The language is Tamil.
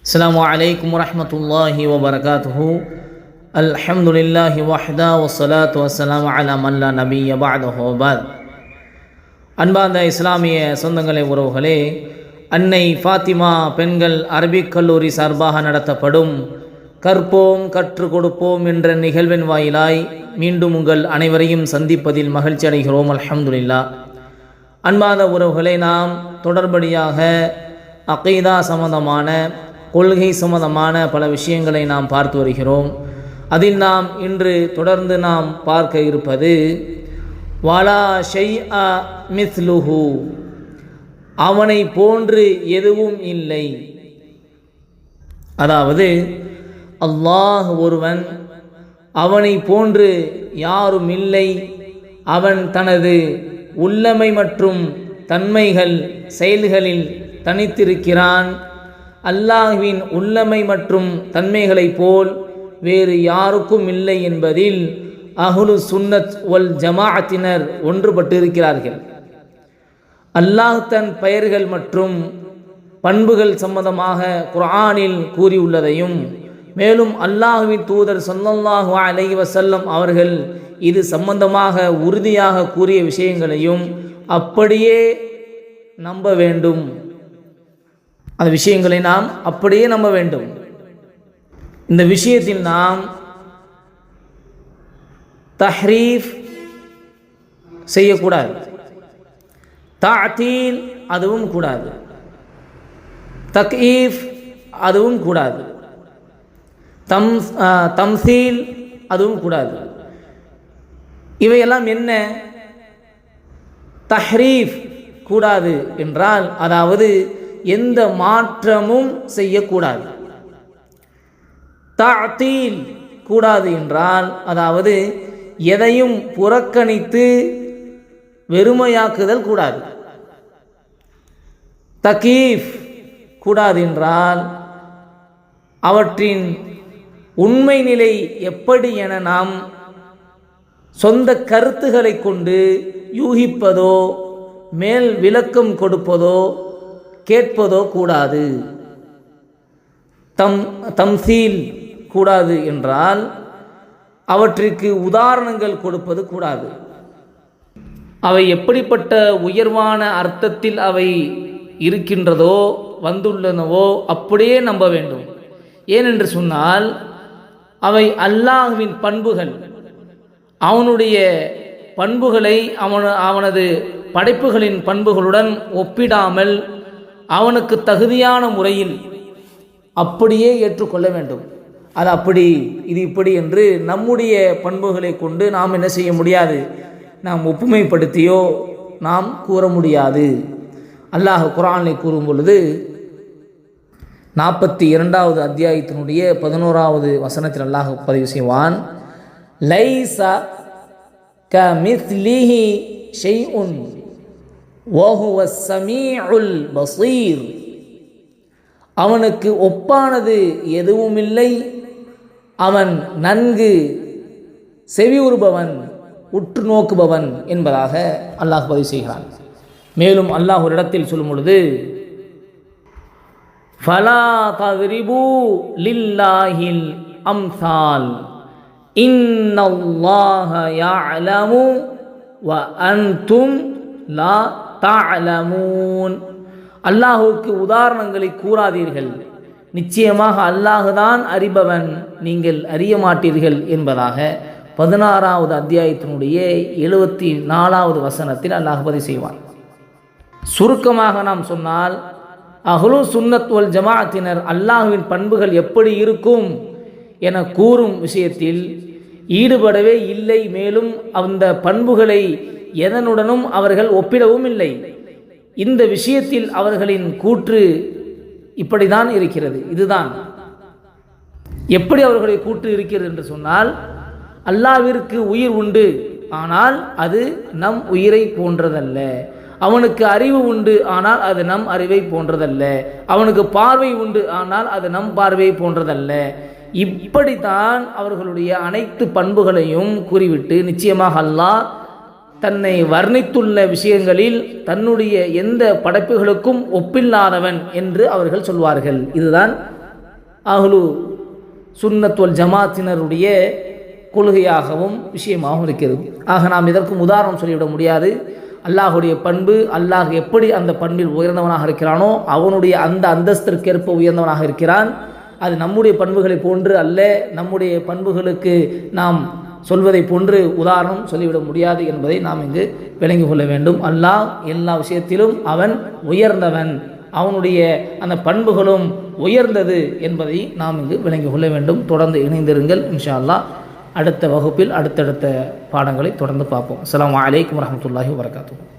அஸ்ஸலாமு அலைக்கும் வரஹ்மத்துல்லாஹி வபரகாத்துஹு. அல்ஹம்துலில்லாஹி வஹ்தா வஸ்ஸலாத்து வஸ்ஸலாமு அலா மன் லா நபிய்ய பஅதஹு வபஅத். அன்பார்ந்த இஸ்லாமிய சொந்தங்களே, உறவுகளே, அன்னை ஃபாத்திமா பெண்கள் அரபிக் கல்லூரி சார்பாக நடத்தப்படும் கற்போம் கற்றுக் கொடுப்போம் என்ற நிகழ்வின் வாயிலாய் மீண்டும் உங்கள் அனைவரையும் சந்திப்பதில் மகிழ்ச்சி அடைகிறோம். அல்ஹம்துலில்லாஹ். அன்பார்ந்த உறவுகளை, நாம் தொடர்படியாக அகீதா சம்பந்தமான, கொள்கை சம்பந்தமான பல விஷயங்களை நாம் பார்த்து வருகிறோம். அதில் நாம் இன்று தொடர்ந்து நாம் பார்க்க இருப்பது வலா ஷைஅ மிஸ்லுஹு, அவனை போன்று எதுவும் இல்லை. அதாவது அல்லாஹ் ஒருவன், அவனை போன்று யாரும் இல்லை. அவன் தனது உள்ளமை மற்றும் தன்மைகள் செயல்களில் தனித்திருக்கிறான். அல்லாஹ்வின் உள்ளமை மற்றும் தன்மைகளைப் போல் வேறு யாருக்கும் இல்லை என்பதில் அஹ்லு சுன்னத் வல் ஜமாஅத்தினர் ஒன்றுபட்டிருக்கிறார்கள். அல்லாஹ் தன் பெயர்கள் மற்றும் பண்புகள் சம்பந்தமாக குர்ஆனில் கூறியுள்ளதையும், மேலும் அல்லாஹ்வின் தூதர் ஸல்லல்லாஹு அலைஹி வஸல்லம் அவர்கள் இது சம்பந்தமாக உறுதியாக கூறிய விஷயங்களையும் அப்படியே நம்ப வேண்டும். அந்த விஷயங்களை நாம் அப்படியே நம்ப வேண்டும். இந்த விஷயத்தில் நாம் தஹ்ரீஃப் செய்யக்கூடாது, தஅதீல் அதுவும் கூடாது, தக்ஈஃப் அதுவும் கூடாது, தம்சீல் அதுவும் கூடாது. இவையெல்லாம் என்ன? தஹ்ரீஃப் கூடாது என்றால், அதாவது எந்த மாற்றமும் செய்யக்கூடாது. தஅதீல் கூடாது என்றால், அதாவது எதையும் புறக்கணித்து வெறுமையாக்குதல் கூடாது. தகீஃப் கூடாது என்றால், அவற்றின் உண்மை நிலை எப்படி என நாம் சொந்த கருத்துக்களை கொண்டு யூகிப்பதோ மேல் விளக்கம் கொடுப்பதோ கேட்பதோ கூடாது. தம்சீல் கூடாது என்றால், அவற்றிற்கு உதாரணங்கள் கொடுப்பது கூடாது. அவை எப்படிப்பட்ட உயர்வான அர்த்தத்தில் அவை இருக்கின்றதோ வந்துள்ளனவோ அப்படியே நம்ப வேண்டும். ஏனென்று சொன்னால், அவை அல்லாஹ்வின் பண்புகள். அவனுடைய பண்புகளை அவனது படைப்புகளின் பண்புகளுடன் ஒப்பிடாமல் அவனுக்கு தகுதியான முறையில் அப்படியே ஏற்றுக்கொள்ள வேண்டும். அது அப்படி இது இப்படி என்று நம்முடைய பண்புகளை கொண்டு நாம் என்ன செய்ய முடியாது, நாம் ஒப்புமைப்படுத்தியோ நாம் கூற முடியாது. அல்லாஹ் குர்ஆனை கூறும் பொழுது 42வது அத்தியாயத்தினுடைய 11வது வசனத்தில் அல்லாஹ் பதிவு செய்வான், லைஸ கமிஸ்லிஹி ஷைஉன் வஹுவ ஸமீஉல் பஸீர், அவனுக்கு ஒப்பானது எதுவுமில்லை, அவன் நன்கு செவியுறுபவன், உற்று நோக்குபவன் என்பதாக அல்லாஹ் பதிவு செய்கிறான். மேலும் அல்லாஹ் ஒரு இடத்தில் சொல்லும் பொழுது, ஃபலா தத்ரிபூ லில்லாஹில் அம்சால் இன்னல்லாஹ யஅலமு வ அன்தும் லா தஅலமூன், அல்லாஹுக்கு உதாரணங்களை கூறாதீர்கள், நிச்சயமாக அல்லாஹுதான் அறிபவன், நீங்கள் அறிய மாட்டீர்கள் என்பதாக 16வது அத்தியாயத்தினுடைய 74வது வசனத்தில் அல்லாஹ் பதிவு செய்வான். சுருக்கமாக நாம் சொன்னால், அஹ்லு சுன்னத் வல் ஜமாஅத்தினர் அல்லாஹ்வின் பண்புகள் எப்படி இருக்கும் என கூறும் விஷயத்தில் ஈடுபடவே இல்லை. மேலும் அந்த பண்புகளை எதனுடனும் அவர்கள் ஒப்பிடவும் இல்லை. இந்த விஷயத்தில் அவர்களின் கூற்று இப்படிதான் இருக்கிறது. இதுதான் எப்படி அவர்களுடைய கூற்று இருக்கிறது என்று சொன்னால், அல்லாஹ்விற்கு உயிர் உண்டு, ஆனால் அது நம் உயிரை போன்றதல்ல. அவனுக்கு அறிவு உண்டு, ஆனால் அது நம் அறிவை போன்றதல்ல. அவனுக்கு பார்வை உண்டு, ஆனால் அது நம் பார்வையை போன்றதல்ல. இப்படித்தான் அவர்களுடைய அனைத்து பண்புகளையும் கூறிவிட்டு, நிச்சயமாக அல்லாஹ் தன்னை வர்ணித்துள்ள விஷயங்களில் தன்னுடைய எந்த படைப்புகளுக்கும் ஒப்பில்லாதவன் என்று அவர்கள் சொல்வார்கள். இதுதான் அஹ்லு சுன்னத் வல் ஜமாத்தினருடைய கொள்கையாகவும் விஷயமாகவும் இருக்கிறது. ஆக நாம் இதற்கும் உதாரணம் சொல்லிவிட முடியாது. அல்லாஹுடைய பண்பு, அல்லாஹ் எப்படி அந்த பண்பில் உயர்ந்தவனாக இருக்கிறானோ அவனுடைய அந்த அந்தஸ்திற்கேற்ப உயர்ந்தவனாக இருக்கிறான். அது நம்முடைய பண்புகளை போன்று அல்ல. நம்முடைய பண்புகளுக்கு நாம் சொல்வதை போன்று உதாரணம் சொல்லிவிட முடியாது என்பதை நாம் இங்கு விளங்கிக் கொள்ள வேண்டும். அல்லாஹ் எல்லா விஷயத்திலும் அவன் உயர்ந்தவன், அவனுடைய அந்த பண்புகளும் உயர்ந்தது என்பதை நாம் இங்கு விளங்கிக் கொள்ள வேண்டும். தொடர்ந்து இணைந்திருங்கள். இன்ஷா அல்லாஹ் அடுத்த வகுப்பில் அடுத்தடுத்த பாடங்களை தொடர்ந்து பார்ப்போம். அஸ்ஸலாமு அலைக்கும் வரஹ்மத்துல்லாஹி வபரகாத்துஹு.